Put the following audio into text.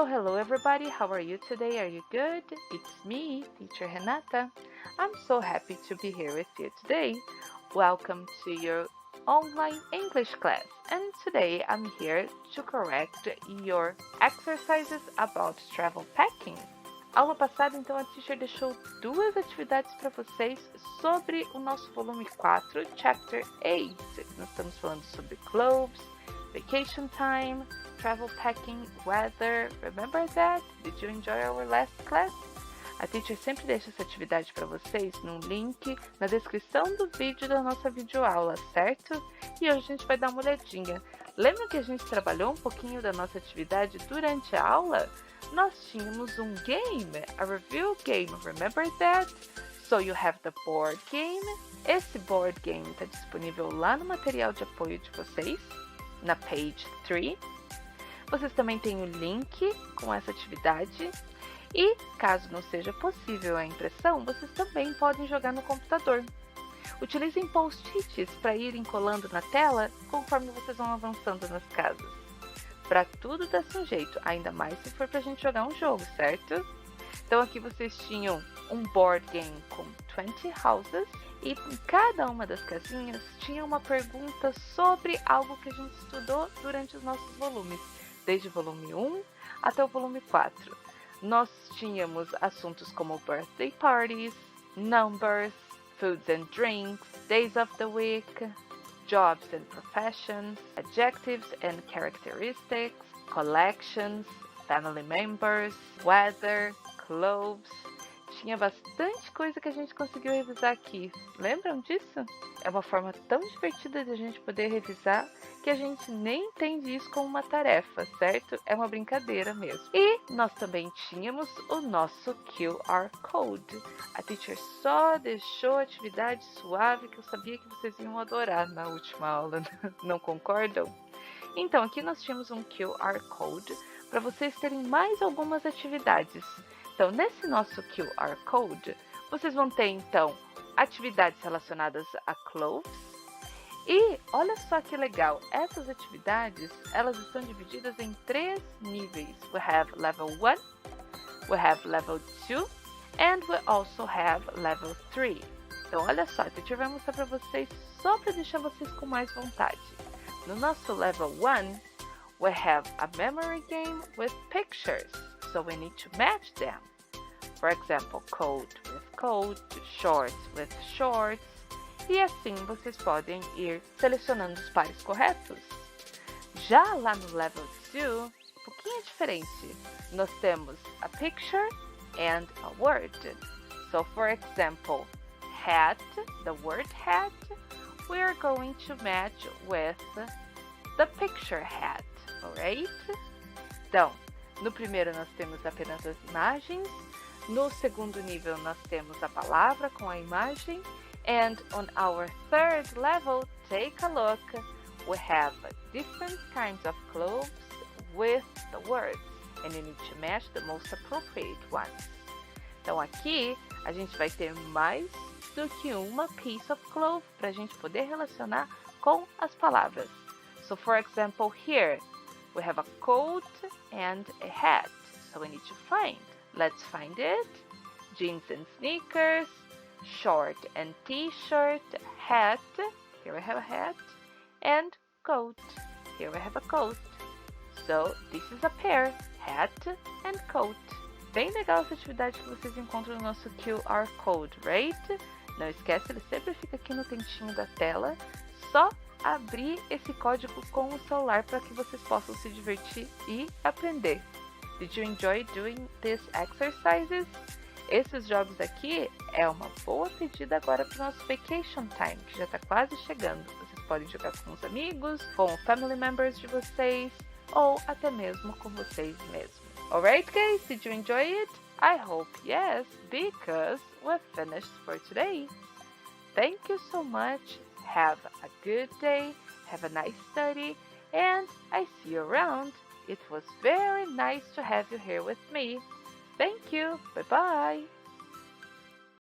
Hello everybody, how are you today? Are you good? It's me, teacher Renata. I'm so happy to be here with you today. Welcome to your online English class. And today I'm here to correct your exercises about travel packing. Aula passada, então, a teacher deixou duas atividades para vocês sobre o nosso volume 4, Chapter 8. Nós estamos falando sobre clothes, vacation time, travel packing, weather. Remember that? Did you enjoy our last class? A teacher sempre deixa essa atividade para vocês num link na descrição do vídeo da nossa videoaula, certo? E hoje a gente vai dar uma olhadinha. Lembra que a gente trabalhou um pouquinho da nossa atividade durante a aula? Nós tínhamos um game, a review game, remember that? So you have the board game. Esse board game está disponível lá no material de apoio de vocês, na page 3. Vocês também têm o link com essa atividade. E, caso não seja possível a impressão, vocês também podem jogar no computador. Utilizem post-its para irem colando na tela conforme vocês vão avançando nas casas. Para tudo dá um jeito, ainda mais se for para a gente jogar um jogo, certo? Então aqui vocês tinham um board game com 20 houses e em cada uma das casinhas tinha uma pergunta sobre algo que a gente estudou durante os nossos volumes, desde o volume 1 até o volume 4. Nós tínhamos assuntos como birthday parties, numbers, foods and drinks, days of the week, jobs and professions, adjectives and characteristics, collections, family members, weather, clothes. Tinha bastante coisa que a gente conseguiu revisar aqui. Lembram disso? É uma forma tão divertida de a gente poder revisar que a gente nem entende isso como uma tarefa, certo? É uma brincadeira mesmo. E nós também tínhamos o nosso QR Code. A teacher só deixou a atividade suave que eu sabia que vocês iam adorar na última aula, não concordam? Então, aqui nós tínhamos um QR Code para vocês terem mais algumas atividades. Então, nesse nosso QR Code, vocês vão ter, então, atividades relacionadas a clothes. E olha só que legal, essas atividades, elas estão divididas em 3 níveis. We have level 1, we have level 2, and we also have level 3. Então, olha só, a teacher vai mostrar para vocês só para deixar vocês com mais vontade. No nosso level 1, we have a memory game with pictures, so we need to match them. For example, coat with coat, shorts with shorts. E assim vocês podem ir selecionando os pares corretos. Já lá no level 2, um pouquinho diferente. Nós temos a picture and a word. So, for example, hat, the word hat, we are going to match with the picture hat, alright? Então, no primeiro nós temos apenas as imagens. No segundo nível nós temos a palavra com a imagem. And on our third level, take a look, we have different kinds of clothes with the words, and you need to match the most appropriate ones. Então aqui a gente vai ter mais do que uma piece of cloth para a gente poder relacionar com as palavras. So for example here, we have a coat and a hat, so we need to find. Let's find it. Jeans and sneakers, short and t-shirt, hat, here we have a hat, and coat, here we have a coat. So this is a pair, hat and coat. Bem legal essa atividade que vocês encontram no nosso QR Code, right? Não esquece, ele sempre fica aqui no cantinho da tela. Só abrir esse código com o celular para que vocês possam se divertir e aprender. Did you enjoy doing these exercises? Esses jogos aqui é uma boa pedida agora para o nosso vacation time, que já está quase chegando. Vocês podem jogar com os amigos, com family members de vocês, ou até mesmo com vocês mesmos. Alright guys, did you enjoy it? I hope yes, because we're finished for today. Thank you so much, have a good day, have a nice study, and I see you around. It was very nice to have you here with me. Thank you. Bye-bye.